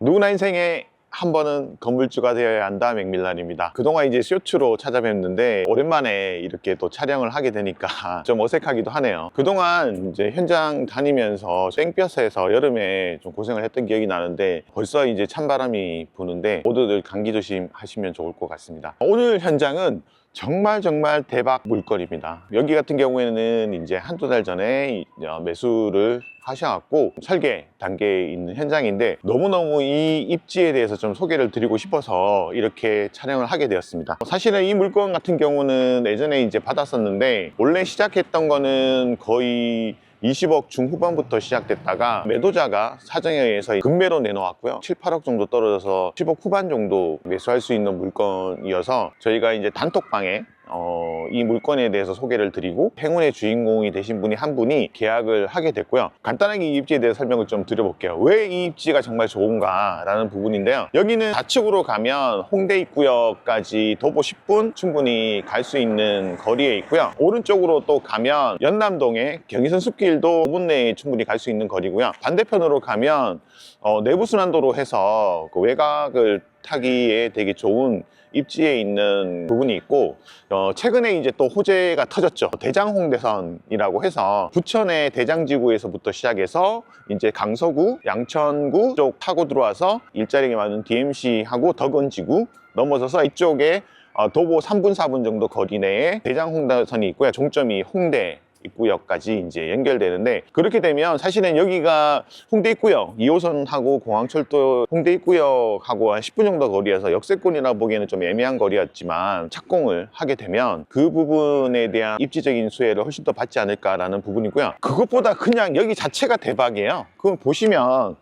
누구나 인생에 한 번은 건물주가 되어야 한다, 맥밀런입니다. 그동안 이제 쇼츠로 찾아뵙는데 오랜만에 이렇게 또 촬영을 하게 되니까 좀 어색하기도 하네요. 그동안 이제 현장 다니면서 땡볕에서 여름에 좀 고생을 했던 기억이 나는데 벌써 이제 찬바람이 부는데 모두들 감기 조심하시면 좋을 것 같습니다. 오늘 현장은 정말 대박 물건입니다. 여기 같은 경우에는 이제 한두 달 전에 매수를 하셔갖고 설계 단계에 있는 현장인데 너무너무 이 입지에 대해서 좀 소개를 드리고 싶어서 이렇게 촬영을 하게 되었습니다. 사실은 이 물건 같은 경우는 예전에 이제 받았었는데 원래 시작했던 거는 거의 20억 중후반부터 시작됐다가 매도자가 사정에 의해서 급매로 내놓았고요. 7, 8억 정도 떨어져서 10억 후반 정도 매수할 수 있는 물건이어서 저희가 이제 단톡방에 이 물건에 대해서 소개를 드리고 행운의 주인공이 되신 분이 한 분이 계약을 하게 됐고요. 간단하게 이 입지에 대해서 설명을 좀 드려볼게요. 왜 이 입지가 정말 좋은가 라는 부분인데요. 여기는 좌측으로 가면 홍대 입구역까지 도보 10분 충분히 갈 수 있는 거리에 있고요. 오른쪽으로 또 가면 연남동의 경의선 숲길도 5분 내에 충분히 갈 수 있는 거리고요. 반대편으로 가면 내부순환도로 해서 그 외곽을 타기에 되게 좋은 입지에 있는 부분이 있고 최근에 이제 또 호재가 터졌죠. 대장홍대선이라고 해서 부천의 대장지구에서부터 시작해서 이제 강서구, 양천구 쪽 타고 들어와서 일자리가 많은 DMC하고 덕원지구 넘어서서 이쪽에 도보 3분 4분 정도 거리 내에 대장홍대선이 있고요. 종점이 홍대 입구역까지 이제 연결되는데, 그렇게 되면 사실은 여기가 홍대 입구역 2호선하고 공항철도 홍대 입구역하고 한 10분 정도 거리여서 역세권이라 보기에는 좀 애매한 거리였지만 착공을 하게 되면 그 부분에 대한 입지적인 수혜를 훨씬 더 받지 않을까라는 부분이고요. 그것보다 그냥 여기 자체가 대박이에요. 그럼 보시면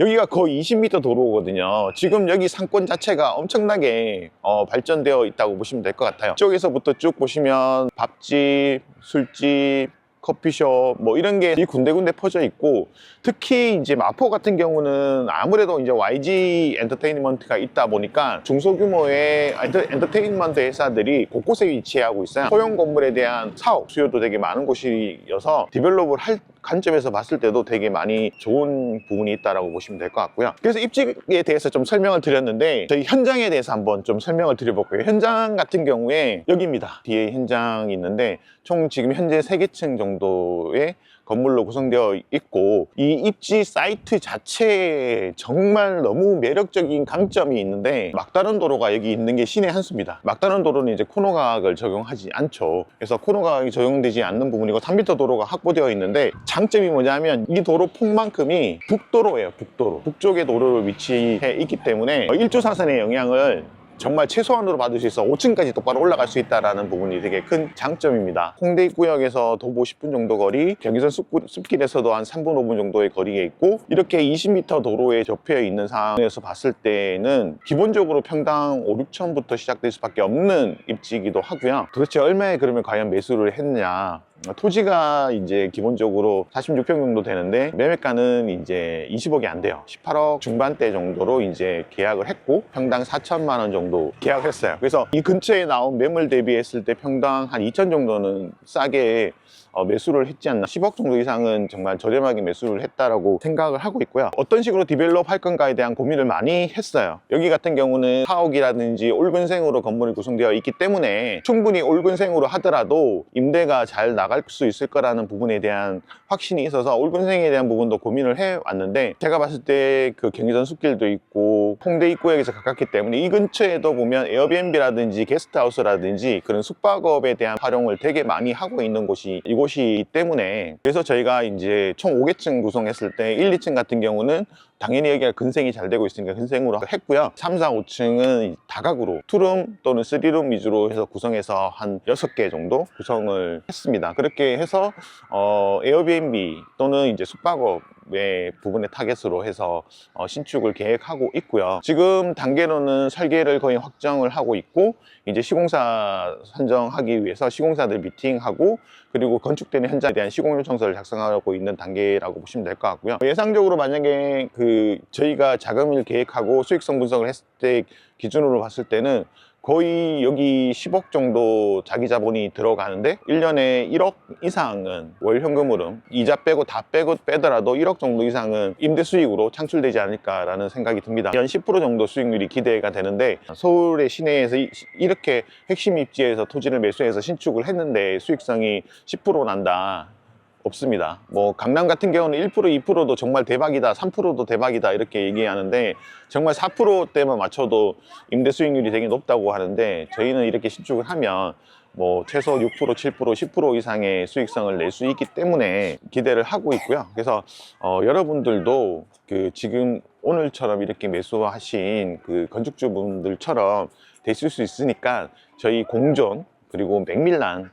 여기가 거의 20m 도로거든요. 지금 여기 상권 자체가 엄청나게 발전되어 있다고 보시면 될 것 같아요. 이쪽에서부터 쭉 보시면 밥집, 술집, 커피숍 뭐 이런 게 군데군데 퍼져 있고, 특히 이제 마포 같은 경우는 아무래도 이제 YG 엔터테인먼트가 있다 보니까 중소규모의 엔터테인먼트 회사들이 곳곳에 위치하고 있어요. 소형 건물에 대한 사업 수요도 되게 많은 곳이어서 디벨롭을 할 관점에서 봤을 때도 되게 많이 좋은 부분이 있다고 보시면 될 것 같고요. 그래서 입지에 대해서 좀 설명을 드렸는데 저희 현장에 대해서 한번 좀 설명을 드려볼게요. 현장 같은 경우에 여기입니다. 뒤에 현장이 있는데 총 지금 현재 3개층 정도의 건물로 구성되어 있고, 이 입지 사이트 자체에 정말 너무 매력적인 강점이 있는데 막다른 도로가 여기 있는 게 신의 한 수입니다. 막다른 도로는 이제 코너각을 적용하지 않죠. 그래서 코너각이 적용되지 않는 부분이고 3m 도로가 확보되어 있는데, 장점이 뭐냐면 이 도로 폭만큼이 북도로예요. 북도로 북쪽의 도로를 위치해 있기 때문에 일조사선의 영향을 정말 최소한으로 받을 수 있어 5층까지 똑바로 올라갈 수 있다는 부분이 되게 큰 장점입니다. 홍대 입구역에서 도보 10분 정도 거리, 경의선 숲길에서도 한 3분 5분 정도의 거리에 있고, 이렇게 20m 도로에 접해 있는 상황에서 봤을 때는 기본적으로 평당 5, 6천부터 시작될 수밖에 없는 입지이기도 하고요. 도대체 얼마에 그러면 과연 매수를 했느냐, 토지가 이제 기본적으로 46평 정도 되는데 매매가는 이제 20억이 안 돼요. 18억 중반대 정도로 이제 계약을 했고 평당 4천만 원 정도 계약을 했어요. 그래서 이 근처에 나온 매물 대비했을 때 평당 한 2천 정도는 싸게 매수를 했지 않나. 10억 정도 이상은 정말 저렴하게 매수를 했다라고 생각을 하고 있고요. 어떤 식으로 디벨롭 할 건가에 대한 고민을 많이 했어요. 여기 같은 경우는 사옥이라든지 올근생으로 건물이 구성되어 있기 때문에 충분히 올근생으로 하더라도 임대가 잘 나갈 수 있을 거라는 부분에 대한 확신이 있어서 올근생에 대한 부분도 고민을 해왔는데, 제가 봤을 때 그 경의선 숲길도 있고 홍대 입구역에서 가깝기 때문에 이 근처에도 보면 에어비앤비라든지 게스트하우스라든지 그런 숙박업에 대한 활용을 되게 많이 하고 있는 곳이 이곳이기 때문에, 그래서 저희가 이제 총 5개층 구성했을 때 1, 2층 같은 경우는 당연히 여기가 근생이 잘 되고 있으니까 근생으로 했고요. 3, 4, 5층은 다각으로 투룸 또는 3룸 위주로 해서 구성해서 한 6개 정도 구성을 했습니다. 그렇게 해서 에어비앤비 또는 이제 숙박업의 부분의 타겟으로 해서 신축을 계획하고 있고요. 지금 단계로는 설계를 거의 확정을 하고 있고, 이제 시공사 선정하기 위해서 시공사들 미팅하고, 그리고 건축되는 현장에 대한 시공 요청서를 작성하고 있는 단계라고 보시면 될 것 같고요. 예상적으로 만약에 저희가 자금을 계획하고 수익성 분석을 했을 때 기준으로 봤을 때는 거의 여기 10억 정도 자기 자본이 들어가는데 1년에 1억 이상은 월 현금흐름 이자 빼고 다 빼더라도 1억 정도 이상은 임대 수익으로 창출되지 않을까라는 생각이 듭니다. 연 10% 정도 수익률이 기대가 되는데 서울의 시내에서 이렇게 핵심 입지에서 토지를 매수해서 신축을 했는데 수익성이 10% 난다? 없습니다. 뭐 강남 같은 경우는 1% 2%도 정말 대박이다, 3%도 대박이다 이렇게 얘기하는데 정말 4%대만 맞춰도 임대 수익률이 되게 높다고 하는데 저희는 이렇게 신축을 하면 뭐 최소 6%, 7%, 10% 이상의 수익성을 낼 수 있기 때문에 기대를 하고 있고요. 그래서 여러분들도 그 지금 오늘처럼 이렇게 매수하신 그 건축주분들처럼 되실 수 있으니까 저희 공존 그리고 맥밀란을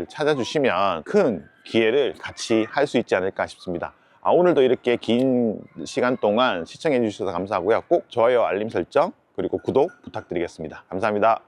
찾아주시면 큰 기회를 같이 할 수 있지 않을까 싶습니다. 오늘도 이렇게 긴 시간 동안 시청해 주셔서 감사하고요. 꼭 좋아요, 알림 설정, 그리고 구독 부탁드리겠습니다. 감사합니다.